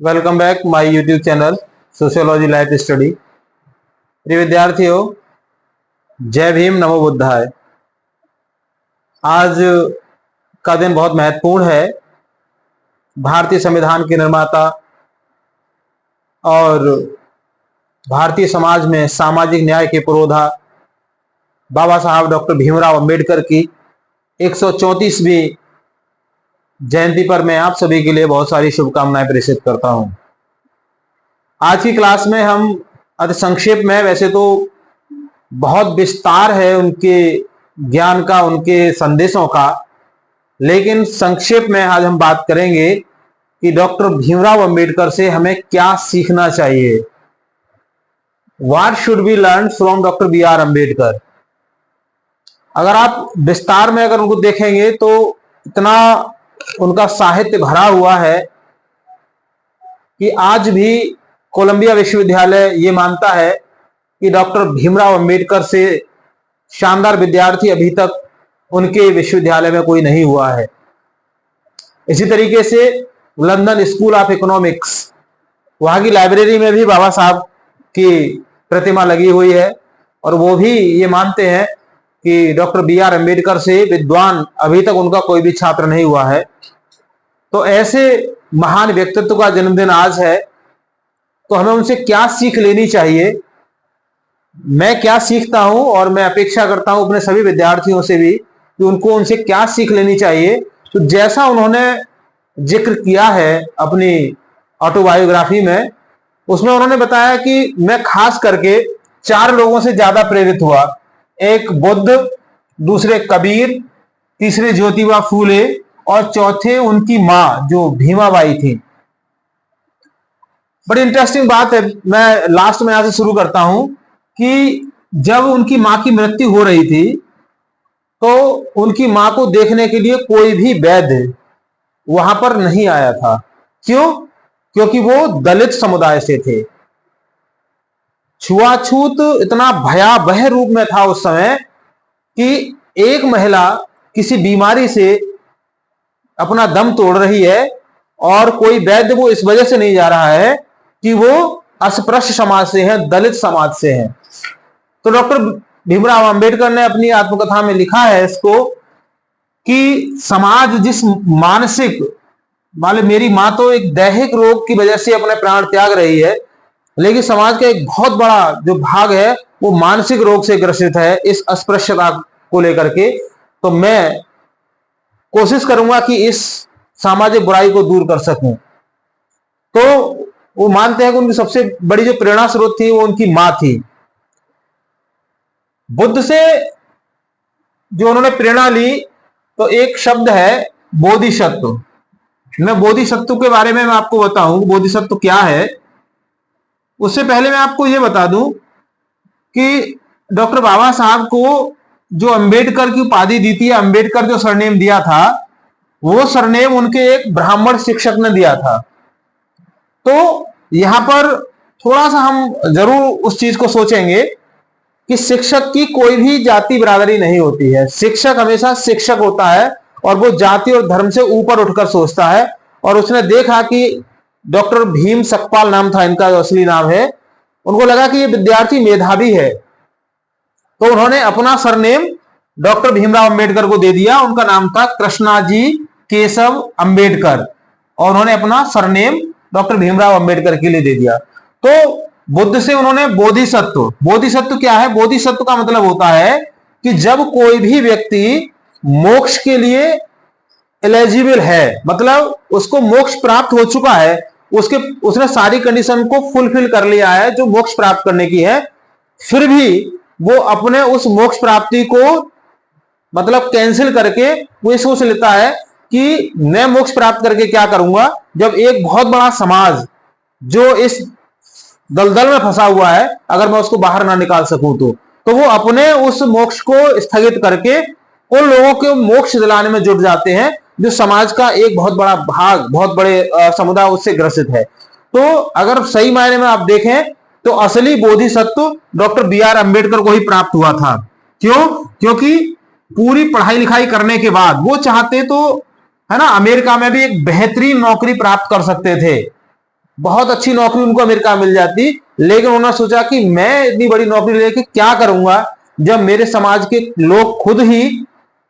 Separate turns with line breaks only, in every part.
Welcome back my YouTube channel sociology life study. प्रिय विद्यार्थियों, जय भीम, नमो बुद्धाय। आज का दिन बहुत महत्वपूर्ण है। भारतीय संविधान के निर्माता और भारतीय समाज में सामाजिक न्याय के पुरोधा बाबा साहब डॉक्टर भीमराव अंबेडकर की 134वीं जयंती पर मैं आप सभी के लिए बहुत सारी शुभकामनाएं प्रेषित करता हूं। आज की क्लास में हम अति संक्षेप में, वैसे तो बहुत विस्तार है उनके ज्ञान का, उनके संदेशों का, लेकिन संक्षेप में आज हम बात करेंगे कि डॉक्टर भीमराव अंबेडकर से हमें क्या सीखना चाहिए। What should be learn from doctor B R Ambedkar. अगर आप विस्तार में अगर उनको देखेंगे तो इतना उनका साहित्य भरा हुआ है कि आज भी कोलंबिया विश्वविद्यालय ये मानता है कि डॉक्टर भीमराव अंबेडकर से शानदार विद्यार्थी अभी तक उनके विश्वविद्यालय में कोई नहीं हुआ है। इसी तरीके से लंदन स्कूल ऑफ इकोनॉमिक्स, वहां की लाइब्रेरी में भी बाबा साहब की प्रतिमा लगी हुई है और वो भी ये मानते हैं कि डॉक्टर बी आर अंबेडकर से विद्वान अभी तक उनका कोई भी छात्र नहीं हुआ है। तो ऐसे महान व्यक्तित्व का जन्मदिन आज है, तो हमें उनसे क्या सीख लेनी चाहिए। मैं क्या सीखता हूं और मैं अपेक्षा करता हूं अपने सभी विद्यार्थियों से भी कि उनको उनसे क्या सीख लेनी चाहिए। तो जैसा उन्होंने जिक्र किया है अपनी ऑटोबायोग्राफी में, उसमें उन्होंने बताया कि मैं खास करके 4 लोगों से ज्यादा प्रेरित हुआ। एक बुद्ध, दूसरे कबीर, तीसरे ज्योतिबा फूले और चौथे उनकी मां जो भीमाबाई थी। बड़ी इंटरेस्टिंग बात है, मैं लास्ट में यहां से शुरू करता हूं कि जब उनकी मां की मृत्यु हो रही थी तो उनकी मां को देखने के लिए कोई भी वैद्य वहां पर नहीं आया था। क्यों? क्योंकि वो दलित समुदाय से थे। छुआछूत इतना भयावह रूप में था उस समय कि एक महिला किसी बीमारी से अपना दम तोड़ रही है और कोई वैद्य वो इस वजह से नहीं जा रहा है कि वो अस्पृश्य समाज से है, दलित समाज से है। तो डॉक्टर भीमराव अंबेडकर ने अपनी आत्मकथा में लिखा है इसको कि समाज जिस मानसिक, मान मेरी मां तो एक दैहिक रोग की वजह से अपने प्राण त्याग रही है, लेकिन समाज का एक बहुत बड़ा जो भाग है वो मानसिक रोग से ग्रसित है इस अस्पृश्यता को लेकर के। तो मैं कोशिश करूंगा कि इस सामाजिक बुराई को दूर कर सकूं। तो वो मानते हैं कि उनकी सबसे बड़ी जो प्रेरणा स्रोत थी वो उनकी मां थी। बुद्ध से जो उन्होंने प्रेरणा ली तो एक शब्द है बोधिसत्व। मैं बोधिसत्व के बारे में मैं आपको बताऊं बोधिसत्व क्या है। उससे पहले मैं आपको यह बता दूं कि डॉक्टर बाबा साहब को जो अंबेडकर की उपाधि दी थी, अंबेडकर जो सरनेम दिया था, वो सरनेम उनके एक ब्राह्मण शिक्षक ने दिया था। तो यहां पर थोड़ा सा हम जरूर उस चीज को सोचेंगे कि शिक्षक की कोई भी जाति बिरादरी नहीं होती है। शिक्षक हमेशा शिक्षक होता है और वो जाति और धर्म से ऊपर उठकर सोचता है। और उसने देखा कि डॉक्टर भीम सकपाल नाम था इनका, जो असली नाम है, उनको लगा कि ये विद्यार्थी मेधावी है, तो उन्होंने अपना सरनेम डॉक्टर भीमराव अंबेडकर को दे दिया। उनका नाम था कृष्णाजी केशव अंबेडकर और उन्होंने अपना सरनेम डॉक्टर भीमराव अंबेडकर के लिए दे दिया। तो बुद्ध से उन्होंने बोधिसत्व, बोधिसत्व क्या है? बोधिसत्व का मतलब होता है कि जब कोई भी व्यक्ति मोक्ष के लिए एलिजिबल है, मतलब उसको मोक्ष प्राप्त हो चुका है, उसने सारी कंडीशन को फुलफिल कर लिया है जो मोक्ष प्राप्त करने की है, फिर भी वो अपने उस मोक्ष प्राप्ति को मतलब कैंसिल करके वो सोच लेता है कि मैं मोक्ष प्राप्त करके क्या करूंगा, जब एक बहुत बड़ा समाज जो इस दलदल में फंसा हुआ है अगर मैं उसको बाहर ना निकाल सकूं तो वो अपने उस मोक्ष को स्थगित करके उन लोगों के मोक्ष दिलाने में जुट जाते हैं जो समाज का एक बहुत बड़ा भाग, बहुत बड़े समुदाय उससे ग्रसित है। तो अगर सही मायने में आप देखें तो असली बोधिसत्व डॉक्टर बी आर अंबेडकर को ही प्राप्त हुआ था। क्यों? क्योंकि पूरी पढ़ाई लिखाई करने के बाद वो चाहते तो है ना अमेरिका में भी एक बेहतरीन नौकरी प्राप्त कर सकते थे, बहुत अच्छी नौकरी उनको अमेरिका मिल जाती, लेकिन उन्होंने सोचा कि मैं इतनी बड़ी नौकरी लेके क्या करूंगा जब मेरे समाज के लोग खुद ही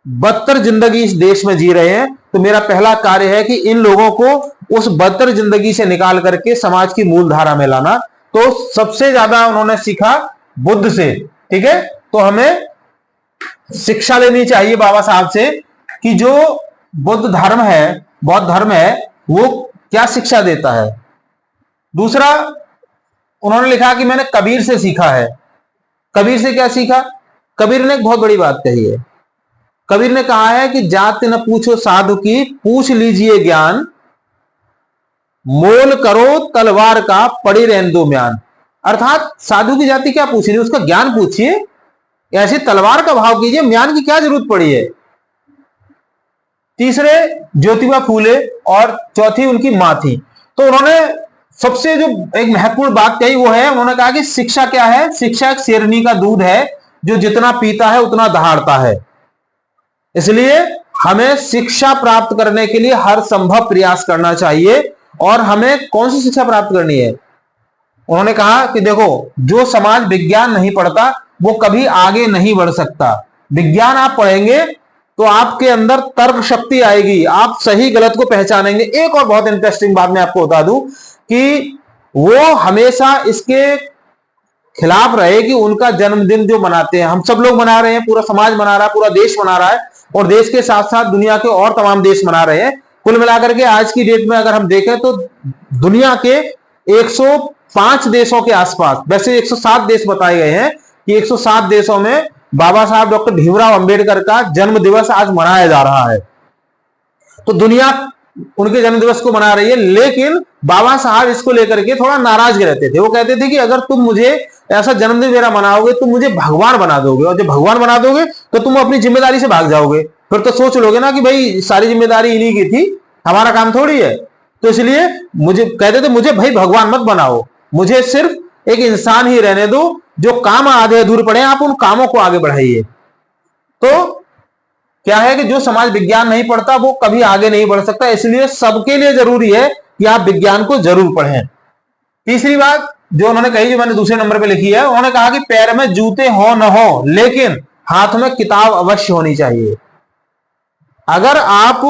बदतर जिंदगी इस देश में जी रहे हैं। तो मेरा पहला कार्य है कि इन लोगों को उस बदतर जिंदगी से निकाल करके समाज की मूल धारा में लाना। तो सबसे ज्यादा उन्होंने सीखा बुद्ध से। ठीक है, तो हमें शिक्षा लेनी चाहिए बाबा साहब से कि जो बुद्ध धर्म है, बौद्ध धर्म है, वो क्या शिक्षा देता है। दूसरा उन्होंने लिखा कि मैंने कबीर से सीखा है। कबीर से क्या सीखा? कबीर ने एक बहुत बड़ी बात कही है। कबीर ने कहा है कि जाति न पूछो साधु की, पूछ लीजिए ज्ञान, मोल करो तलवार का, पड़ी रहने दो म्यान। अर्थात साधु की जाति क्या पूछ रही है, उसका ज्ञान पूछिए, ऐसी तलवार का भाव कीजिए, म्यान की क्या जरूरत पड़ी है। तीसरे ज्योतिबा फूले और चौथी उनकी मां थी। तो उन्होंने सबसे जो एक महत्वपूर्ण बात कही वो है, उन्होंने कहा कि शिक्षा क्या है? शिक्षा एक शेरनी का दूध है जो जितना पीता है उतना दहाड़ता है। इसलिए हमें शिक्षा प्राप्त करने के लिए हर संभव प्रयास करना चाहिए। और हमें कौन सी शिक्षा प्राप्त करनी है? उन्होंने कहा कि देखो, जो समाज विज्ञान नहीं पढ़ता वो कभी आगे नहीं बढ़ सकता। विज्ञान आप पढ़ेंगे तो आपके अंदर तर्क शक्ति आएगी, आप सही गलत को पहचानेंगे। एक और बहुत इंटरेस्टिंग बात मैं आपको बता दूं कि वो हमेशा इसके खिलाफ रहे कि उनका जन्मदिन जो मनाते हैं, हम सब लोग मना रहे हैं, पूरा समाज मना रहा है, पूरा देश मना रहा है, और देश के साथ साथ दुनिया के और तमाम देश मना रहे हैं। कुल मिलाकर के आज की डेट में अगर हम देखें तो दुनिया के 105 देशों के आसपास, वैसे 107 देश बताए गए हैं कि 107 देशों में बाबा साहब डॉक्टर भीमराव अंबेडकर का जन्म दिवस आज मनाया जा रहा है। तो दुनिया उनके जन्म दिवस को मना रही है, लेकिन बाबा साहब इसको लेकर के थोड़ा नाराज रहते थे। वो कहते थे कि अगर तुम मुझे ऐसा जन्मदिन मेरा मनाओगे तुम मुझे भगवान बना दोगे, और जब भगवान बना दोगे तो तुम अपनी जिम्मेदारी से भाग जाओगे। फिर तो सोच लोगे ना कि भाई सारी जिम्मेदारी इन्हीं की थी, हमारा काम थोड़ी है। तो इसलिए मुझे कहते थे, मुझे भाई भगवान मत बनाओ, मुझे सिर्फ एक इंसान ही रहने दो, जो काम आधे अधूरे पड़े आप उन कामों को आगे बढ़ाइए। तो क्या है कि जो समाज विज्ञान नहीं पढ़ता वो कभी आगे नहीं बढ़ सकता। इसलिए सबके लिए जरूरी है कि आप विज्ञान को जरूर पढ़ें। तीसरी बात जो उन्होंने कही, जो मैंने दूसरे नंबर पे लिखी है, उन्होंने कहा कि पैर में जूते हो न हो लेकिन हाथ में किताब अवश्य होनी चाहिए। अगर आप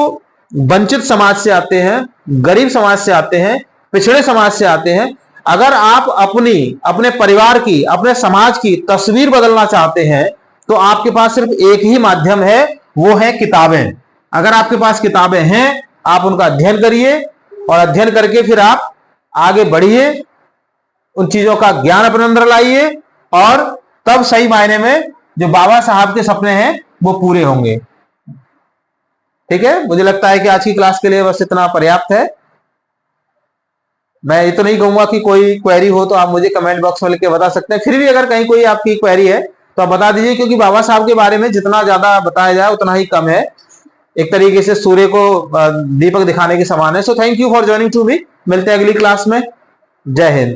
वंचित समाज से आते हैं, गरीब समाज से आते हैं, पिछड़े समाज से आते हैं, अगर आप अपने परिवार की, अपने समाज की तस्वीर बदलना चाहते हैं तो आपके पास सिर्फ एक ही माध्यम है, वो है किताबें। अगर आपके पास किताबें हैं आप उनका अध्ययन करिए, और अध्ययन करके फिर आप आगे बढ़िए, उन चीजों का ज्ञान अपने अंदर लाइए, और तब सही मायने में जो बाबा साहब के सपने हैं वो पूरे होंगे। ठीक है, मुझे लगता है कि आज की क्लास के लिए बस इतना पर्याप्त है। मैं ये तो नहीं कहूंगा कि कोई क्वेरी हो तो आप मुझे कमेंट बॉक्स में लिख के बता सकते हैं। फिर भी अगर कहीं कोई आपकी क्वेरी है तो आप बता दीजिए, क्योंकि बाबा साहब के बारे में जितना ज्यादा बताया जाए उतना ही कम है। एक तरीके से सूर्य को दीपक दिखाने के समान है। So thank you for joining to me. मिलते हैं अगली क्लास में। जय हिंद।